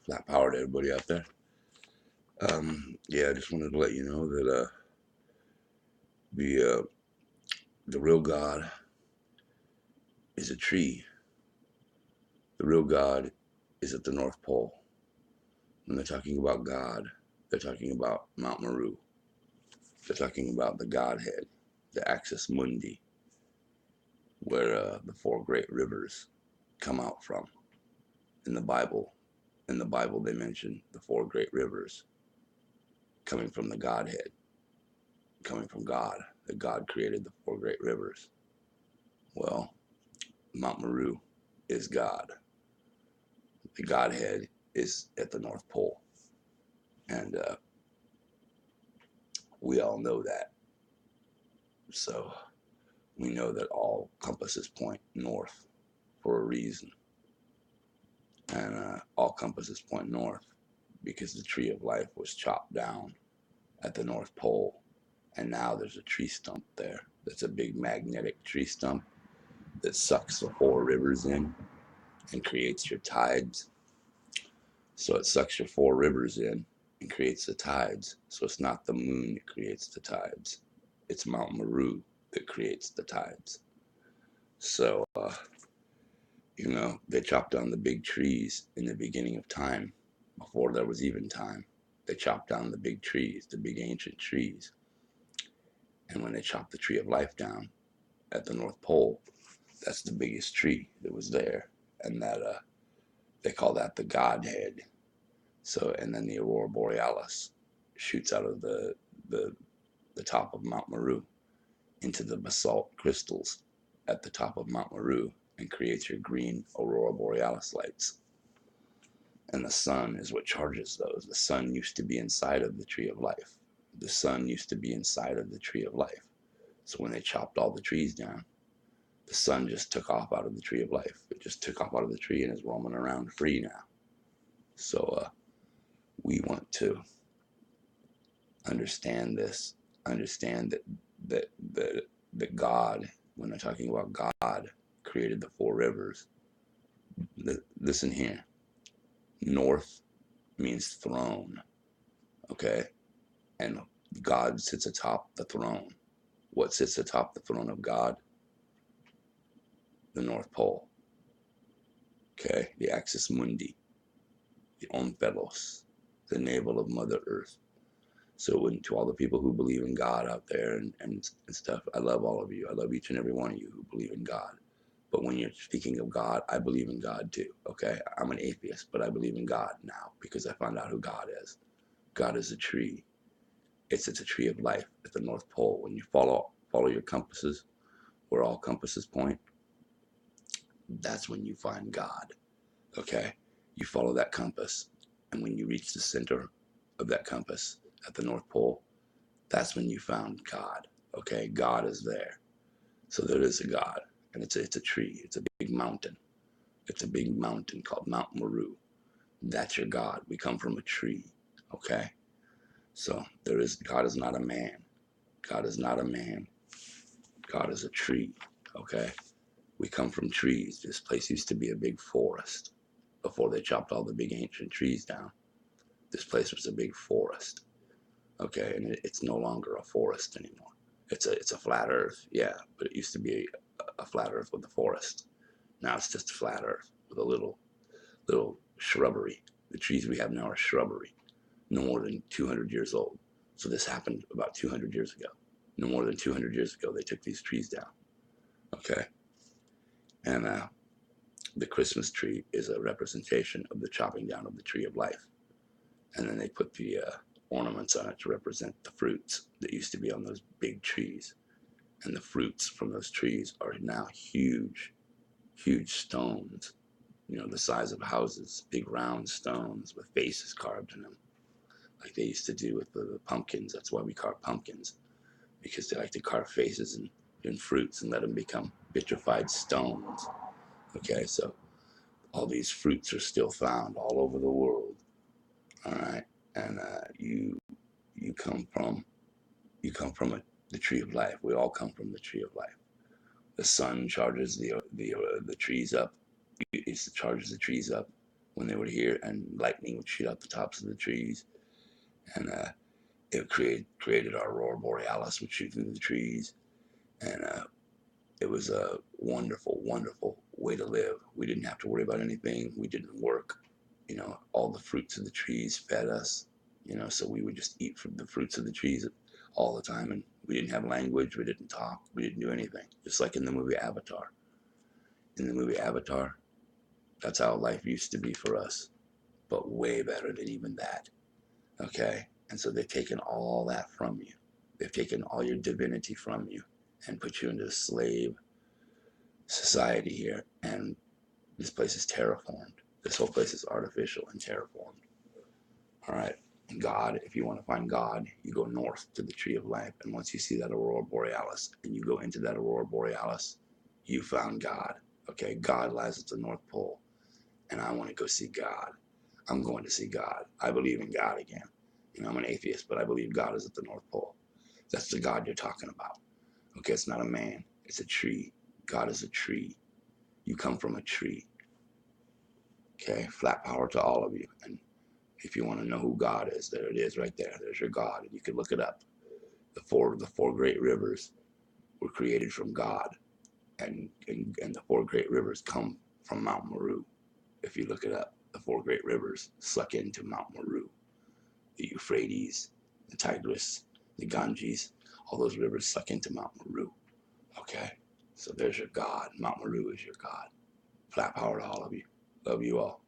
Flat power to everybody out there. Yeah, I just wanted to let you know that the uh, the real God is a tree. The real God is at the North Pole. When they're talking about God, they're talking about Mount Meru. They're talking about the Godhead, the Axis Mundi, where the four great rivers come out from. In the Bible, they mention the four great rivers coming from the Godhead, coming from God. That God created the four great rivers. Well, Mount Meru is God. The Godhead is at the North Pole, and we all know that. So we know that all compasses point north for a reason, and all compasses point north because the tree of life was chopped down at the North Pole, and now there's a tree stump there. That's a big magnetic tree stump that sucks the four rivers in and creates your tides. So it sucks your four rivers in and creates the tides. So it's not the moon that creates the tides, it's Mount Meru that creates the tides. So, they chopped down the big trees in the beginning of time, before there was even time. They chopped down the big trees, the big ancient trees. And when they chopped the tree of life down at the North Pole, that's the biggest tree that was there. And that they call that the Godhead. So, and then the Aurora Borealis shoots out of the, the top of Mount Meru into the basalt crystals at the top of Mount Meru and creates your green Aurora Borealis lights. And the sun is what charges those. The sun used to be inside of the tree of life. The sun used to be inside of the tree of life. So when they chopped all the trees down, the sun just took off out of the tree of life. It just took off out of the tree and is roaming around free now. So we want to understand this, understand that God, when they're talking about God, created the four rivers. Listen here. North means throne, okay? And God sits atop the throne. What sits atop the throne of God? The North Pole, okay? The Axis Mundi, the Omphalos, the navel of Mother Earth. So to all the people who believe in God out there and stuff, I love all of you. I love each and every one of you who believe in God. But when you're speaking of God, I believe in God too, okay? I'm an atheist, but I believe in God now because I found out who God is. God is a tree. It's a tree of life at the North Pole. When you follow your compasses, where all compasses point, that's when you find God, okay? You follow that compass, and when you reach the center of that compass at the North Pole, that's when you found God, okay? God is there. So there is a God, and it's a tree. It's a big mountain. It's a big mountain called Mount Meru. That's your God. We come from a tree, okay? So God is not a man. God is not a man. God is a tree, okay? We come from trees. This place used to be a big forest before they chopped all the big ancient trees down. This place was a big forest, okay? And it's no longer a forest anymore. It's a flat earth, yeah, but it used to be a flat earth with a forest. Now it's just a flat earth with a little shrubbery. The trees we have now are shrubbery, no more than 200 years old. So this happened about 200 years ago. No more than 200 years ago, they took these trees down. Okay, and the Christmas tree is a representation of the chopping down of the tree of life, and then they put the ornaments on it to represent the fruits that used to be on those big trees. And the fruits from those trees are now huge, huge stones, the size of houses, big round stones with faces carved in them, like they used to do with the pumpkins. That's why we carve pumpkins, because they like to carve faces in fruits and let them become vitrified stones. Okay, so all these fruits are still found all over the world. All right, and you come from the tree of life. We all come from the tree of life. The sun charges the trees up. It charges the trees up. when they were here, and lightning would shoot out the tops of the trees, and it created our aurora borealis, which shoot through the trees, and it was a wonderful, wonderful way to live. We didn't have to worry about anything. We didn't work. All the fruits of the trees fed us. So we would just eat from the fruits of the trees all the time, and we didn't have language. We didn't talk. We didn't do anything. Just like in the movie Avatar. In the movie Avatar, that's how life used to be for us, but way better than even that. Okay? And so they've taken all that from you. They've taken all your divinity from you and put you into a slave society here. And this place is terraformed. This whole place is artificial and terraformed. All right. And God, if you want to find God, you go north to the tree of life. And once you see that aurora borealis and you go into that aurora borealis, you found God. Okay. God lies at the North Pole. And I want to go see God. I'm going to see God. I believe in God again. I'm an atheist, but I believe God is at the North Pole. That's the God you're talking about. Okay. It's not a man. It's a tree. God is a tree. You come from a tree. Okay. Flat power to all of you. And if you want to know who God is, there it is right there. There's your God, and you can look it up. The four great rivers were created from God, and the four great rivers come from Mount Meru. If you look it up, the four great rivers suck into Mount Meru. The Euphrates, the Tigris, the Ganges, all those rivers suck into Mount Meru. Okay? So there's your God. Mount Meru is your God. Flat power to all of you. Love you all.